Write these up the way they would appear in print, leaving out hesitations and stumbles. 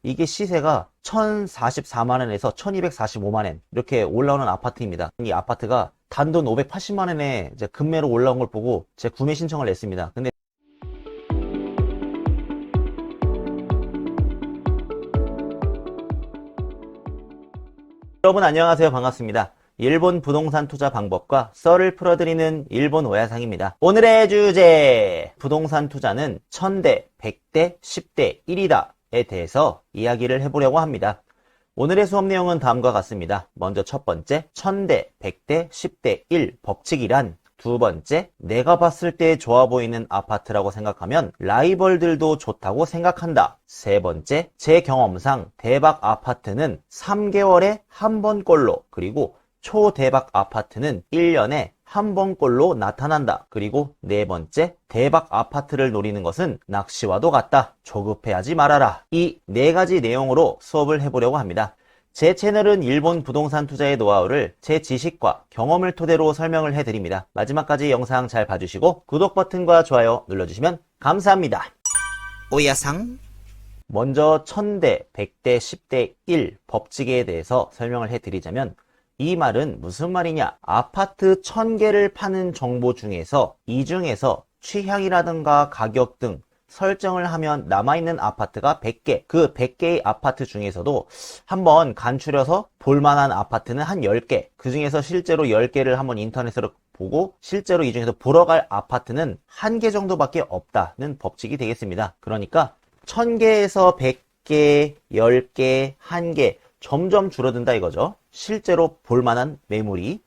이게 시세가 1044만원에서 1245만원 이렇게 올라오는 아파트입니다. 이 아파트가 단돈 580만원에 이제 급매로 올라온 걸 보고 제 구매 신청을 냈습니다. 근데 여러분 안녕하세요. 반갑습니다. 일본 부동산 투자 방법과 썰을 풀어드리는 일본 오야상입니다. 오늘의 주제! 부동산 투자는 1000대, 100대, 10대 1이다에 대해서 이야기를 해보려고 합니다. 오늘의 수업 내용은 다음과 같습니다. 먼저 첫 번째, 1000대, 100대, 10대 1 법칙이란 두 번째, 내가 봤을 때 좋아 보이는 아파트라고 생각하면 라이벌들도 좋다고 생각한다. 세 번째, 제 경험상 대박 아파트는 3개월에 한 번꼴로, 그리고 초대박 아파트는 1년에 한 번꼴로 나타난다. 그리고 네 번째, 대박 아파트를 노리는 것은 낚시와도 같다. 조급해하지 말아라. 이 네 가지 내용으로 수업을 해보려고 합니다. 제 채널은 일본 부동산 투자의 노하우를 제 지식과 경험을 토대로 설명을 해드립니다. 마지막까지 영상 잘 봐주시고 구독 버튼과 좋아요 눌러주시면 감사합니다. 오야상 먼저 1000대, 100대, 10대 1 법칙에 대해서 설명을 해드리자면 이 말은 무슨 말이냐? 아파트 1000개를 파는 정보 중에서 이 중에서 취향이라든가 가격 등 설정을 하면 남아있는 아파트가 100개, 그 100개의 아파트 중에서도 한번 간추려서 볼만한 아파트는 한 10개, 그 중에서 실제로 10개를 한번 인터넷으로 보고 실제로 이 중에서 보러 갈 아파트는 1개 정도밖에 없다는 법칙이 되겠습니다. 그러니까 1000개에서 100개, 10개, 1개 점점 줄어든다 이거죠. 실제로 볼만한 매물이.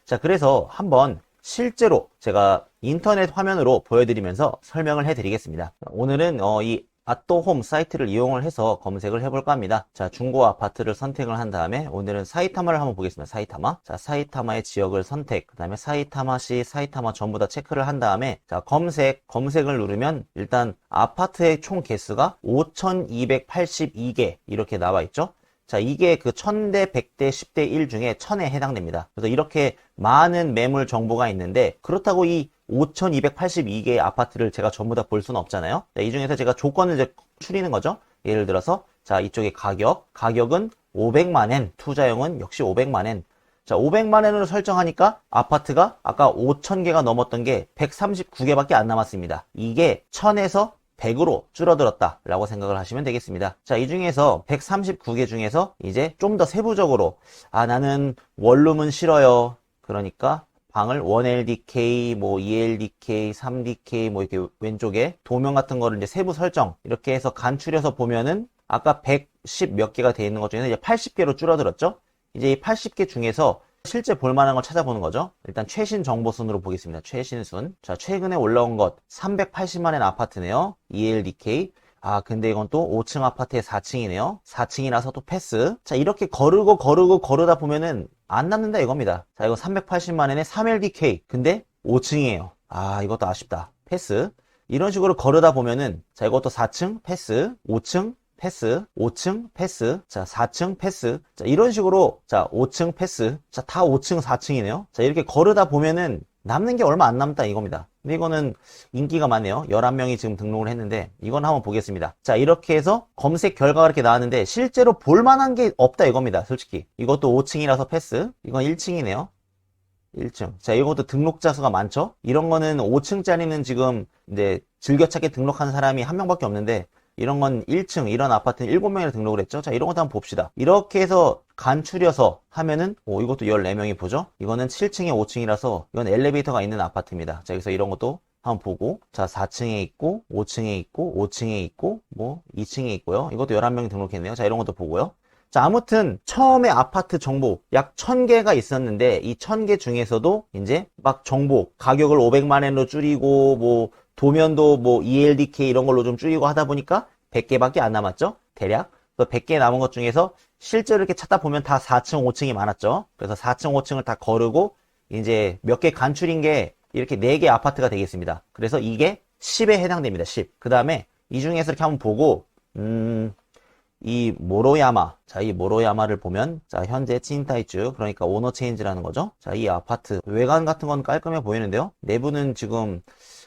자, 그래서 한번 실제로 제가 인터넷 화면으로 보여드리면서 설명을 해드리겠습니다. 오늘은 이 아또홈 사이트를 이용을 해서 검색을 해볼까 합니다. 자, 중고 아파트를 선택을 한 다음에 오늘은 사이타마를 한번 보겠습니다. 사이타마. 자, 사이타마의 지역을 선택, 그 다음에 사이타마시, 사이타마 전부 다 체크를 한 다음에 자, 검색을 누르면 일단 아파트의 총 개수가 5282개 이렇게 나와 있죠. 자, 이게 그 1000대, 100대, 10대 1 중에 1000에 해당됩니다. 그래서 이렇게 많은 매물 정보가 있는데 그렇다고 이 5282개의 아파트를 제가 전부 다 볼 수는 없잖아요. 자, 이 중에서 제가 조건을 이제 추리는 거죠. 예를 들어서 자, 이쪽에 가격은 500만엔, 투자용은 역시 500만엔. 자, 500만엔으로 설정하니까 아파트가 아까 5000개가 넘었던 게 139개밖에 안 남았습니다. 이게 1000에서 100으로 줄어들었다 라고 생각을 하시면 되겠습니다. 자, 이 중에서 139개 중에서 이제 좀 더 세부적으로 나는 원룸은 싫어요. 그러니까 방을 1LDK, 뭐 2LDK, 3DK 뭐 이렇게 왼쪽에 도면 같은 거를 이제 세부 설정 이렇게 해서 간추려서 보면은 아까 110 몇 개가 돼 있는 것 중에서 이제 80개로 줄어들었죠. 이제 이 80개 중에서 실제 볼만한 걸 찾아보는 거죠. 일단 최신 정보 순으로 보겠습니다. 최신 순. 자, 최근에 올라온 것 380만엔 아파트네요. ELDK. 근데 이건 또 5층 아파트의 4층이네요. 4층이라서 또 패스. 자, 이렇게 거르다 보면은 안 남는다 이겁니다. 자, 이거 380만엔에 3LDK. 근데 5층이에요. 이것도 아쉽다. 패스. 이런 식으로 거르다 보면은 자, 이것도 4층 패스. 5층 패스, 5층 패스, 자 4층 패스, 자 이런 식으로 자 5층 패스, 자 다 5층 4층이네요. 자 이렇게 거르다 보면은 남는 게 얼마 안 남다 이겁니다. 근데 이거는 인기가 많네요. 11명이 지금 등록을 했는데 이건 한번 보겠습니다. 자 이렇게 해서 검색 결과가 이렇게 나왔는데 실제로 볼만한 게 없다 이겁니다. 솔직히 이것도 5층이라서 패스, 이건 1층이네요. 1층. 자, 이것도 등록자 수가 많죠? 이런 거는 5층짜리는 지금 이제 즐겨찾기 등록한 사람이 한 명밖에 없는데 이런 건 1층, 이런 아파트는 7명이나 등록을 했죠. 자, 이런 것도 한번 봅시다. 이렇게 해서 간추려서 하면은, 이것도 14명이 보죠? 이거는 7층에 5층이라서, 이건 엘리베이터가 있는 아파트입니다. 자, 그래서 이런 것도 한번 보고, 자, 4층에 있고, 5층에 있고, 5층에 있고, 뭐, 2층에 있고요. 이것도 11명이 등록했네요. 자, 이런 것도 보고요. 자, 아무튼, 처음에 아파트 정보 약 1000개가 있었는데, 이 1000개 중에서도 이제 막 정보, 가격을 500만엔으로 줄이고, 뭐, 도면도 뭐 ELDK 이런 걸로 좀 줄이고 하다 보니까 100개밖에 안 남았죠? 대략. 그래서 100개 남은 것 중에서 실제로 이렇게 찾다 보면 다 4층, 5층이 많았죠? 그래서 4층, 5층을 다 거르고 이제 몇 개 간추린 게 이렇게 4개 아파트가 되겠습니다. 그래서 이게 10에 해당됩니다. 10. 그 다음에 이 중에서 이렇게 한번 보고 이 모로야마, 자, 이 모로야마를 보면, 자, 현재 찐타이츠, 그러니까 오너 체인지라는 거죠. 자, 이 아파트 외관 같은 건 깔끔해 보이는데요. 내부는 지금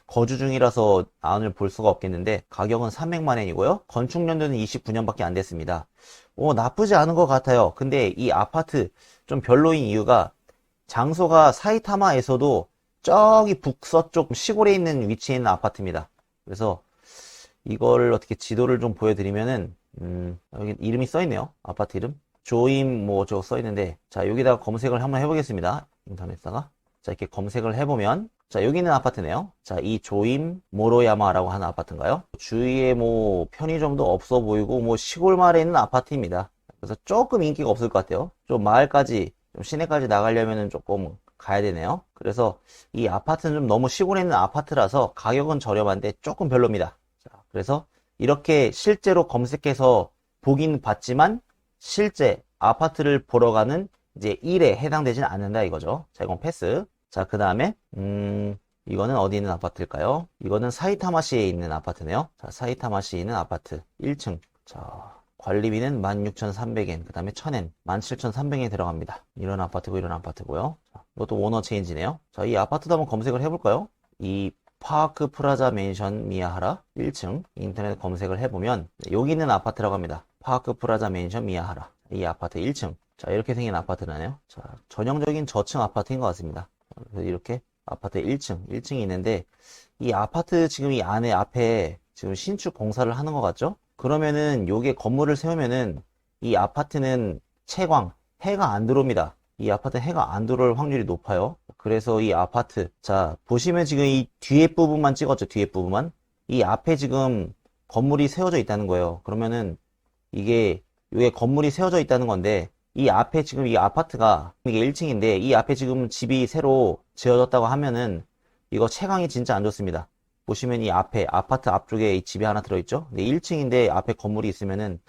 거주 중이라서 안을 볼 수가 없겠는데 가격은 300만 원이고요. 건축 연도는 29년밖에 안 됐습니다. 나쁘지 않은 것 같아요. 근데 이 아파트 좀 별로인 이유가 장소가 사이타마에서도 저기 북서쪽 시골에 있는 위치에 있는 아파트입니다. 그래서 이걸 어떻게 지도를 좀 보여드리면은 여기 이름이 써있네요. 아파트 이름 조임 뭐 저거 써있는데, 자 여기다가 검색을 한번 해보겠습니다. 인터넷에다가 자 이렇게 검색을 해보면, 자 여기 있는 아파트네요. 자 이 조임 모로야마라고 하는 아파트인가요? 주위에 뭐 편의점도 없어 보이고 뭐 시골 마을에 있는 아파트입니다. 그래서 조금 인기가 없을 것 같아요. 좀 마을까지 좀 시내까지 나가려면은 조금 가야 되네요. 그래서 이 아파트는 좀 너무 시골에 있는 아파트라서 가격은 저렴한데 조금 별로입니다. 자, 그래서 이렇게 실제로 검색해서 보긴 봤지만 실제 아파트를 보러 가는 이제 일에 해당되지는 않는다 이거죠. 자, 이건 패스. 자, 그 다음에 이거는 어디 있는 아파트일까요? 이거는 사이타마시에 있는 아파트네요. 자, 사이타마시에 있는 아파트 1층. 자, 관리비는 16,300엔, 그 다음에 1,000엔, 17,300엔 들어갑니다. 이런 아파트고 이런 아파트고요. 자, 이것도 오너 체인지네요. 자, 이 아파트도 한번 검색을 해볼까요? 이 파크 프라자 맨션 미야하라 1층 인터넷 검색을 해보면 여기 있는 아파트라고 합니다. 파크 프라자 맨션 미야하라, 이 아파트 1층. 자, 이렇게 생긴 아파트라네요. 자, 전형적인 저층 아파트인 것 같습니다. 그래서 이렇게 아파트 1층이 있는데, 이 아파트 지금 이 안에 앞에 지금 신축 공사를 하는 것 같죠? 그러면은 요게 건물을 세우면은 이 아파트는 채광, 해가 안 들어옵니다. 이 아파트 해가 안 들어올 확률이 높아요. 그래서 이 아파트, 자 보시면 지금 이 뒤에 부분만 찍었죠. 뒤에 부분만. 이 앞에 지금 건물이 세워져 있다는 거예요. 그러면은 이게 요게 건물이 세워져 있다는 건데, 이 앞에 지금 이 아파트가 이게 1층인데 이 앞에 지금 집이 새로 지어졌다고 하면은 이거 채광이 진짜 안 좋습니다. 보시면 이 앞에 아파트 앞쪽에 이 집이 하나 들어있죠. 근데 1층인데 앞에 건물이 있으면은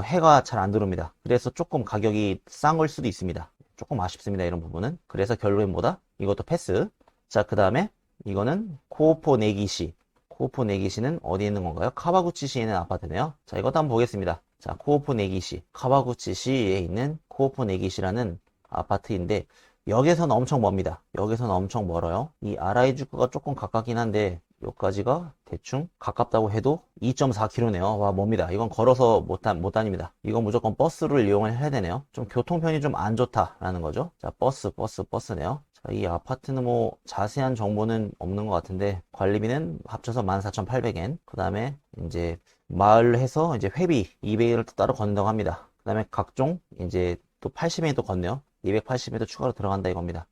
해가 잘 안 들어옵니다. 그래서 조금 가격이 싼 걸 수도 있습니다. 조금 아쉽습니다, 이런 부분은. 그래서 결론은 뭐다? 이것도 패스. 자, 그 다음에 이거는 코오포 네기시. 코오포 네기시는 어디에 있는 건가요? 카와구치시에 있는 아파트네요. 자, 이것도 한번 보겠습니다. 자, 코오포 네기시, 카와구치시에 있는 코오포 네기시라는 아파트인데 역에서는 엄청 멉니다. 역에서는 엄청 멀어요. 이 아라이주쿠가 조금 가깝긴 한데 여기까지가 대충 가깝다고 해도 2.4km네요. 와, 멉니다. 이건 걸어서 못 다닙니다. 이건 무조건 버스를 이용을 해야 되네요. 좀 교통편이 좀 안 좋다라는 거죠. 자, 버스네요. 자, 이 아파트는 뭐 자세한 정보는 없는 것 같은데 관리비는 합쳐서 14,800엔. 그 다음에 이제 마을 해서 이제 회비 200엔을 또 따로 걷는다고 합니다. 그 다음에 각종 이제 또 80엔이 또 걷네요. 280엔도 추가로 들어간다 이겁니다.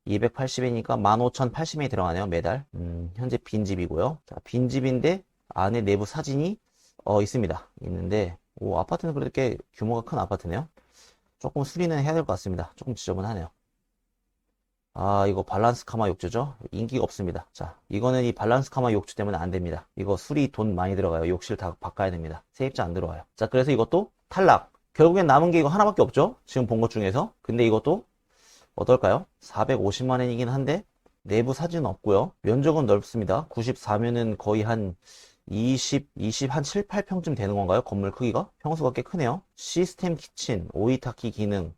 280엔이니까 15,080엔이 들어가네요, 매달. 현재 빈집이고요. 자, 빈집인데 안에 내부 사진이 있습니다. 있는데 아파트는 그래도 꽤 규모가 큰 아파트네요. 조금 수리는 해야 될 것 같습니다. 조금 지저분하네요. 아, 이거 밸런스 카마 욕조죠? 인기가 없습니다. 자, 이거는 이 밸런스 카마 욕조 때문에 안 됩니다. 이거 수리 돈 많이 들어가요. 욕실 다 바꿔야 됩니다. 세입자 안 들어와요. 자, 그래서 이것도 탈락. 결국엔 남은 게 이거 하나밖에 없죠? 지금 본 것 중에서. 근데 이것도 어떨까요? 450만 원이긴 한데 내부 사진은 없고요. 면적은 넓습니다. 94면은 거의 한 20, 한 7, 8평쯤 되는 건가요? 건물 크기가? 평수가 꽤 크네요. 시스템 키친, 오이타키 기능.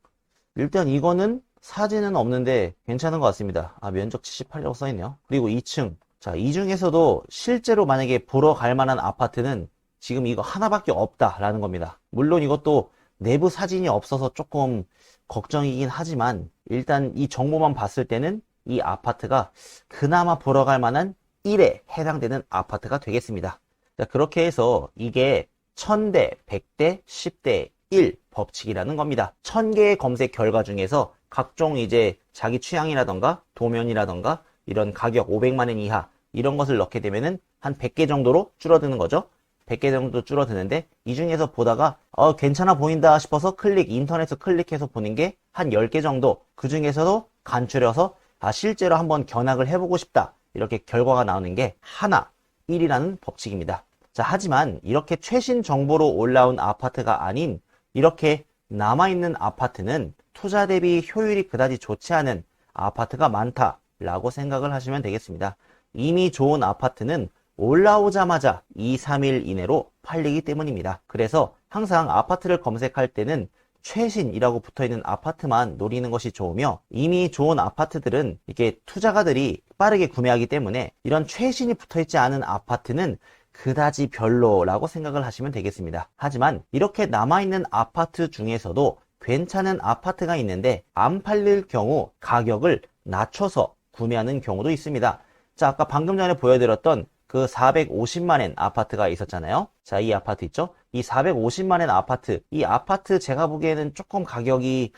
일단 이거는 사진은 없는데 괜찮은 것 같습니다. 아, 면적 78이라고 써있네요. 그리고 2층. 자, 이 중에서도 실제로 만약에 보러 갈 만한 아파트는 지금 이거 하나밖에 없다라는 겁니다. 물론 이것도 내부 사진이 없어서 조금 걱정이긴 하지만 일단 이 정보만 봤을 때는 이 아파트가 그나마 보러 갈 만한 1에 해당되는 아파트가 되겠습니다. 자, 그렇게 해서 이게 1000대, 100대, 10대 1 법칙이라는 겁니다. 1000개의 검색 결과 중에서 각종 이제 자기 취향이라던가 도면이라던가 이런 가격 500만 원 이하 이런 것을 넣게 되면은 한 100개 정도로 줄어드는 거죠. 100개 정도 줄어드는데 이 중에서 보다가 괜찮아 보인다 싶어서 인터넷에서 클릭해서 보는 게 한 10개 정도, 그 중에서도 간추려서 실제로 한번 견학을 해보고 싶다 이렇게 결과가 나오는 게 하나 1이라는 법칙입니다. 자, 하지만 이렇게 최신 정보로 올라온 아파트가 아닌 이렇게 남아있는 아파트는 투자 대비 효율이 그다지 좋지 않은 아파트가 많다라고 생각을 하시면 되겠습니다. 이미 좋은 아파트는 올라오자마자 2, 3일 이내로 팔리기 때문입니다. 그래서 항상 아파트를 검색할 때는 최신이라고 붙어있는 아파트만 노리는 것이 좋으며, 이미 좋은 아파트들은 이렇게 투자가들이 빠르게 구매하기 때문에 이런 최신이 붙어있지 않은 아파트는 그다지 별로라고 생각을 하시면 되겠습니다. 하지만 이렇게 남아있는 아파트 중에서도 괜찮은 아파트가 있는데 안 팔릴 경우 가격을 낮춰서 구매하는 경우도 있습니다. 자, 아까 방금 전에 보여드렸던 그 450만엔 아파트가 있었잖아요. 자, 이 아파트 있죠? 이 450만엔 아파트, 이 아파트 제가 보기에는 조금 가격이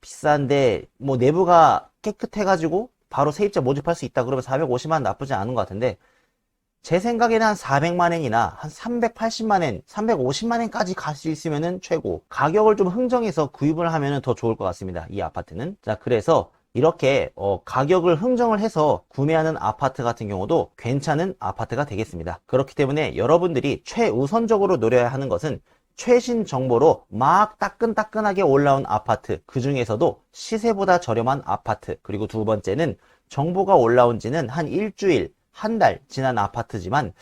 비싼데, 뭐 내부가 깨끗해가지고 바로 세입자 모집할 수 있다 그러면 450만 나쁘지 않은 것 같은데, 제 생각에는 한 400만엔이나 한 380만엔, 350만엔까지 갈 수 있으면은 최고. 가격을 좀 흥정해서 구입을 하면은 더 좋을 것 같습니다. 이 아파트는. 자, 그래서 이렇게 가격을 흥정을 해서 구매하는 아파트 같은 경우도 괜찮은 아파트가 되겠습니다. 그렇기 때문에 여러분들이 최우선적으로 노려야 하는 것은 최신 정보로 막 따끈따끈하게 올라온 아파트, 그 중에서도 시세보다 저렴한 아파트, 그리고 두 번째는 정보가 올라온 지는 한 일주일, 한 달 지난 아파트지만,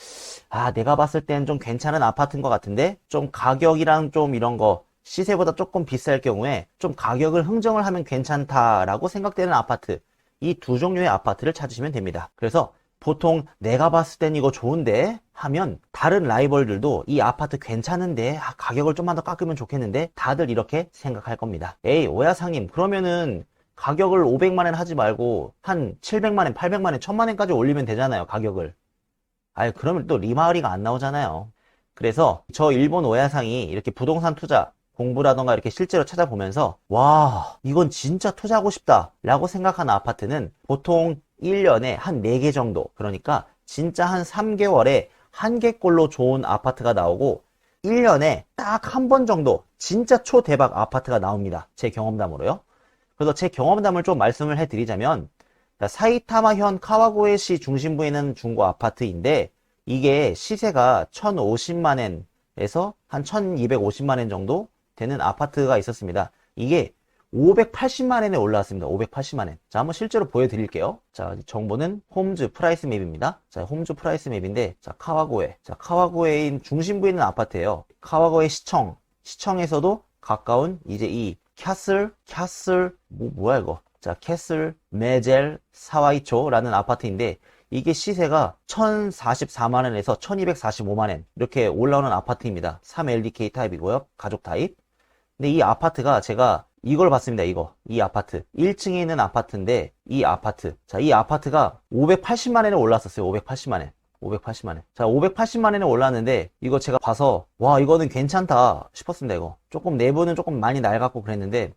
내가 봤을 땐 좀 괜찮은 아파트인 것 같은데, 좀 가격이랑 좀 이런 거, 시세보다 조금 비쌀 경우에 좀 가격을 흥정을 하면 괜찮다라고 생각되는 아파트, 이 두 종류의 아파트를 찾으시면 됩니다. 그래서 보통 내가 봤을 땐 이거 좋은데 하면 다른 라이벌들도 이 아파트 괜찮은데 가격을 좀만 더 깎으면 좋겠는데 다들 이렇게 생각할 겁니다. 에이, 오야상님, 그러면은 가격을 500만원 하지 말고 한 700만원, 800만원, 1000만원까지 올리면 되잖아요, 가격을. 그러면 또 리마을이가 안 나오잖아요. 그래서 저 일본 오야상이 이렇게 부동산 투자 공부라던가 이렇게 실제로 찾아보면서, 와, 이건 진짜 투자하고 싶다 라고 생각하는 아파트는 보통 1년에 한 4개 정도, 그러니까 진짜 한 3개월에 1개꼴로 좋은 아파트가 나오고 1년에 딱 한 번 정도 진짜 초대박 아파트가 나옵니다. 제 경험담으로요. 그래서 제 경험담을 좀 말씀을 해드리자면, 사이타마현 카와고에시 중심부에 있는 중고 아파트인데, 이게 시세가 1050만엔에서 한 1250만엔 정도 되는 아파트가 있었습니다. 이게 580만엔에 올라왔습니다. 580만엔. 자, 한번 실제로 보여드릴게요. 자, 정보는 홈즈 프라이스 맵입니다. 자, 홈즈 프라이스 맵인데, 자, 카와고에. 자, 카와고에인 중심부에 있는 아파트예요. 카와고에 시청에서도 가까운 이제 이 뭐야 이거. 자, 캐슬 메젤 사와이초라는 아파트인데, 이게 시세가 1044만원에서 1245만원 이렇게 올라오는 아파트입니다. 3LDK 타입이고요. 가족 타입. 근데 이 아파트가 제가 이걸 봤습니다. 이 아파트 1층에 있는 아파트인데, 이 아파트, 자, 이 아파트가 580만원에 올랐었어요. 580만원. 자, 580만원에 올랐는데, 이거 제가 봐서, 와, 이거는 괜찮다 싶었습니다. 이거 조금 내부는 조금 많이 낡았고 그랬는데,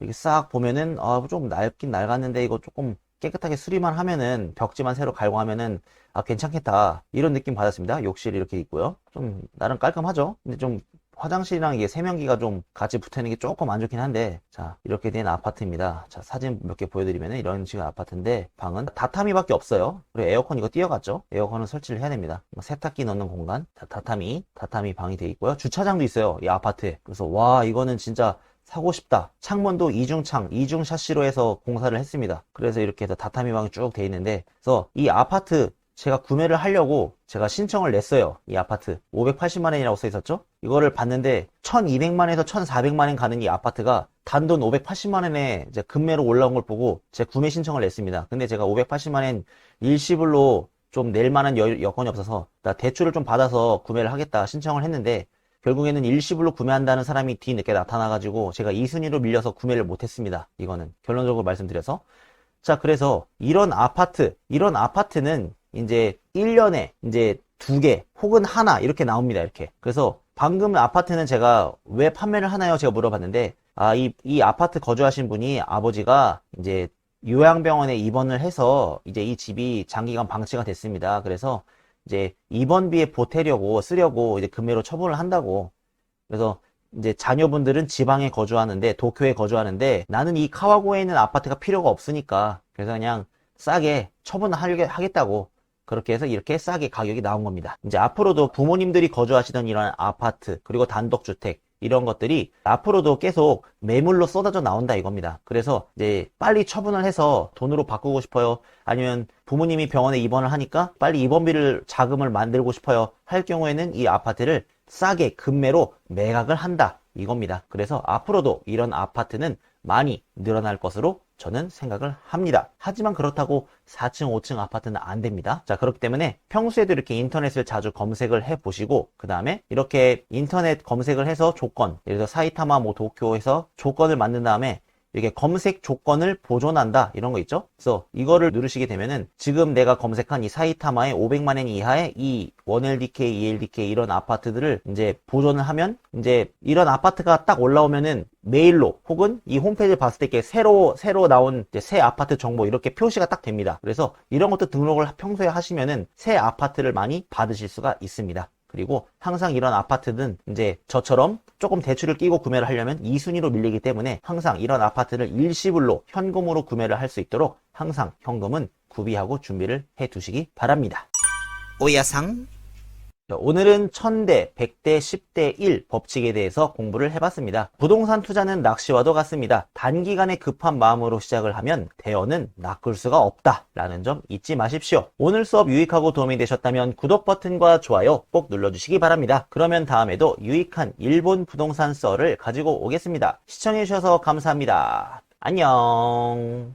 이렇게 싹 보면은 좀 낡긴 낡았는데, 이거 조금 깨끗하게 수리만 하면은, 벽지만 새로 갈고 하면은 괜찮겠다, 이런 느낌 받았습니다. 욕실이 이렇게 있고요. 좀 나름 깔끔하죠. 근데 좀 화장실이랑 이게 세면기가 좀 같이 붙어있는 게 조금 안 좋긴 한데, 자, 이렇게 된 아파트입니다. 자, 사진 몇 개 보여드리면 이런 식의 아파트인데, 방은 다타미밖에 없어요. 그리고 에어컨 이거 띄어갔죠. 에어컨은 설치를 해야 됩니다. 세탁기 넣는 공간. 자, 다타미 방이 돼 있고요. 주차장도 있어요, 이 아파트에. 그래서 와, 이거는 진짜 사고 싶다. 창문도 이중 샤시로 해서 공사를 했습니다. 그래서 이렇게 해서 다타미 방이 쭉 돼 있는데, 그래서 이 아파트 제가 구매를 하려고 제가 신청을 냈어요. 이 아파트 580만원이라고 써 있었죠. 이거를 봤는데 1200만원에서 1400만원 가는 이 아파트가 단돈 580만원에 이제 급매로 올라온 걸 보고 제가 구매 신청을 냈습니다. 근데 제가 580만원 일시불로 좀 낼 만한 여건이 없어서 대출을 좀 받아서 구매를 하겠다 신청을 했는데, 결국에는 일시불로 구매한다는 사람이 뒤늦게 나타나가지고 제가 2순위로 밀려서 구매를 못했습니다. 이거는 결론적으로 말씀드려서. 자, 그래서 이런 아파트는 이제 1년에 이제 2개 혹은 하나 이렇게 나옵니다. 이렇게. 그래서 방금 아파트는 제가 왜 판매를 하나요? 제가 물어봤는데, 이 아파트 거주하신 분이 아버지가 이제 요양병원에 입원을 해서 이제 이 집이 장기간 방치가 됐습니다. 그래서 이제 입원비에 쓰려고 이제 금매로 처분을 한다고. 그래서 이제 자녀분들은 지방에 거주하는데, 도쿄에 거주하는데, 나는 이 카와고에 있는 아파트가 필요가 없으니까, 그래서 그냥 싸게 처분하겠다고. 그렇게 해서 이렇게 싸게 가격이 나온 겁니다. 이제 앞으로도 부모님들이 거주하시던 이런 아파트, 그리고 단독주택, 이런 것들이 앞으로도 계속 매물로 쏟아져 나온다 이겁니다. 그래서 이제 빨리 처분을 해서 돈으로 바꾸고 싶어요, 아니면 부모님이 병원에 입원을 하니까 빨리 입원비를 자금을 만들고 싶어요 할 경우에는 이 아파트를 싸게 급매로 매각을 한다, 이겁니다. 그래서 앞으로도 이런 아파트는 많이 늘어날 것으로 저는 생각을 합니다. 하지만 그렇다고 4층, 5층 아파트는 안 됩니다. 자, 그렇기 때문에 평소에도 이렇게 인터넷을 자주 검색을 해 보시고, 그 다음에 이렇게 인터넷 검색을 해서 조건, 예를 들어 사이타마, 도쿄에서 조건을 만든 다음에 이렇게 검색 조건을 보존한다 이런 거 있죠. 그래서 이거를 누르시게 되면은 지금 내가 검색한 이 사이타마의 500만 엔 이하의 이 1LDK, 2LDK 이런 아파트들을 이제 보존을 하면 이제 이런 아파트가 딱 올라오면은 메일로 혹은 이 홈페이지를 봤을 때 이렇게 새로 나온 이제 새 아파트 정보 이렇게 표시가 딱 됩니다. 그래서 이런 것도 등록을 평소에 하시면은 새 아파트를 많이 받으실 수가 있습니다. 그리고 항상 이런 아파트는 이제 저처럼 조금 대출을 끼고 구매를 하려면 2순위로 밀리기 때문에 항상 이런 아파트를 일시불로 현금으로 구매를 할 수 있도록 항상 현금은 구비하고 준비를 해 두시기 바랍니다. 오야상 자, 오늘은 1000대, 100대, 10대 1 법칙에 대해서 공부를 해봤습니다. 부동산 투자는 낚시와도 같습니다. 단기간에 급한 마음으로 시작을 하면 대어는 낚을 수가 없다 라는 점 잊지 마십시오. 오늘 수업 유익하고 도움이 되셨다면 구독 버튼과 좋아요 꼭 눌러주시기 바랍니다. 그러면 다음에도 유익한 일본 부동산 썰을 가지고 오겠습니다. 시청해주셔서 감사합니다. 안녕.